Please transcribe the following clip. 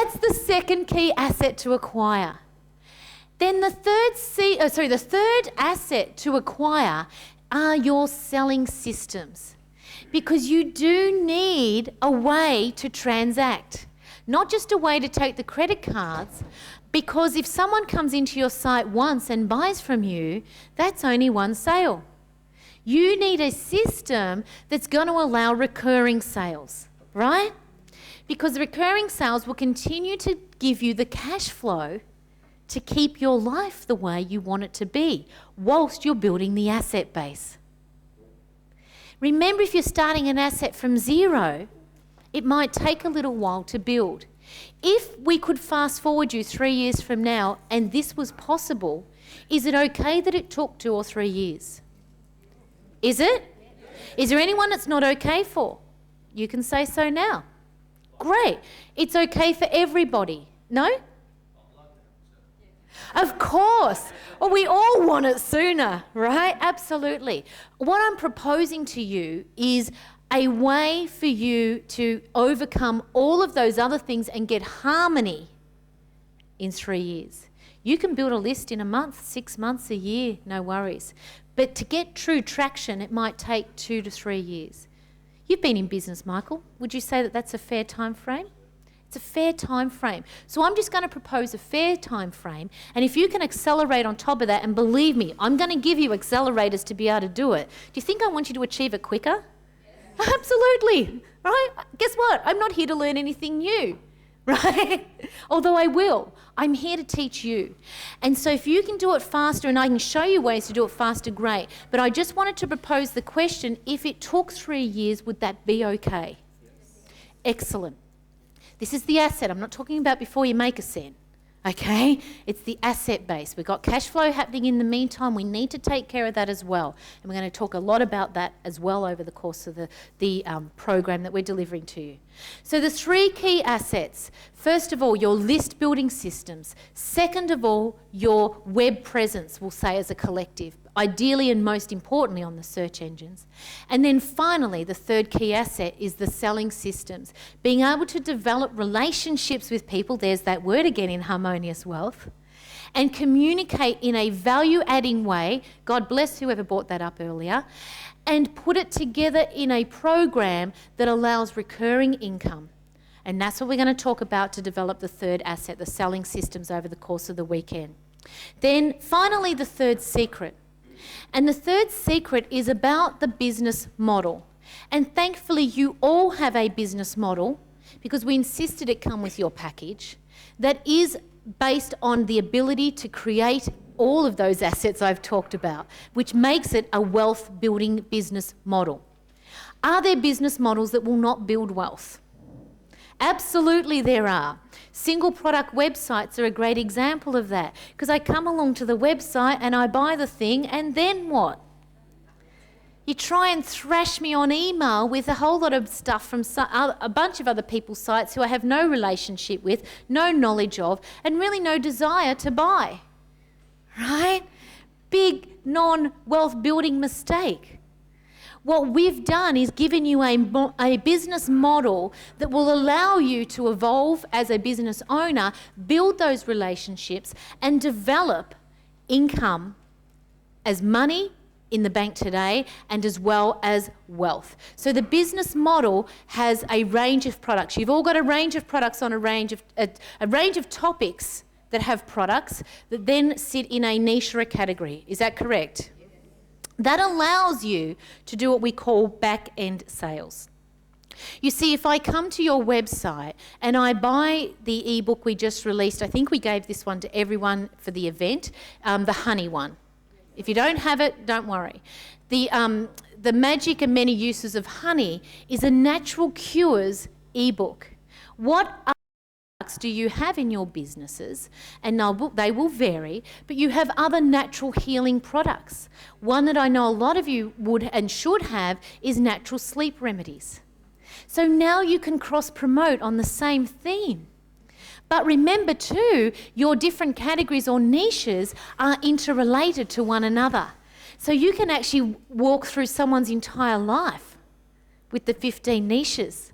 that's the second key asset to acquire. Then the third asset to acquire are your selling systems, because you do need a way to transact, not just a way to take the credit cards, because if someone comes into your site once and buys from you, that's only one sale. You need a system that's going to allow recurring sales, right? Because recurring sales will continue to give you the cash flow to keep your life the way you want it to be, whilst you're building the asset base. Remember, if you're starting an asset from zero, it might take a little while to build. If we could fast forward you 3 years from now and this was possible, is it okay that it took 2 or 3 years? Is it? Is there anyone it's not okay for? You can say so now. Great. It's okay for everybody. No? Of course. Well, we all want it sooner, right? Absolutely. What I'm proposing to you is a way for you to overcome all of those other things and get harmony in 3 years. You can build a list in a month, 6 months, a year, no worries. But to get true traction, it might take 2 to 3 years. You've been in business, Michael. Would you say that that's a fair time frame? It's a fair time frame. So I'm just going to propose a fair time frame, and if you can accelerate on top of that, and believe me, I'm going to give you accelerators to be able to do it. Do you think I want you to achieve it quicker? Yes. Absolutely, right? Guess what? I'm not here to learn anything new, right? Although I will. I'm here to teach you. And so if you can do it faster and I can show you ways to do it faster, great. But I just wanted to propose the question, if it took 3 years, would that be okay? Yes. Excellent. This is the asset. I'm not talking about before you make a cent, okay? It's the asset base. We've got cash flow happening in the meantime. We need to take care of that as well. And we're going to talk a lot about that as well over the course of the program that we're delivering to you. So the 3 key assets. First of all, your list building systems. Second of all, your web presence, we'll say as a collective. Ideally and most importantly on the search engines. And then finally, the third key asset is the selling systems. Being able to develop relationships with people, there's that word again in Harmonious Wealth, and communicate in a value-adding way, God bless whoever brought that up earlier, and put it together in a program that allows recurring income. And that's what we're going to talk about to develop the third asset, the selling systems, over the course of the weekend. Then finally, the third secret. And the third secret is about the business model. And thankfully, you all have a business model, because we insisted it come with your package, that is based on the ability to create all of those assets I've talked about, which makes it a wealth building business model. Are there business models that will not build wealth? Absolutely there are. Single product websites are a great example of that, because I come along to the website and I buy the thing, and then what? You try and thrash me on email with a whole lot of stuff from a bunch of other people's sites who I have no relationship with, no knowledge of, and really no desire to buy. Right? Big non-wealth building mistake. What we've done is given you a business model that will allow you to evolve as a business owner, build those relationships, and develop income as money in the bank today, and as well as wealth. So the business model has a range of products. You've all got a range of products on a range of topics that have products that then sit in a niche or a category. Is that correct? That allows you to do what we call back-end sales. You see, if I come to your website and I buy the ebook we just released, I think we gave this one to everyone for the event, the honey one. If you don't have it, don't worry. The Magic and Many Uses of Honey is a natural cures ebook. What products do you have in your businesses? And they will vary, but you have other natural healing products. One that I know a lot of you would and should have is natural sleep remedies. So now you can cross-promote on the same theme. But remember too, your different categories or niches are interrelated to one another. So you can actually walk through someone's entire life with the 15 niches.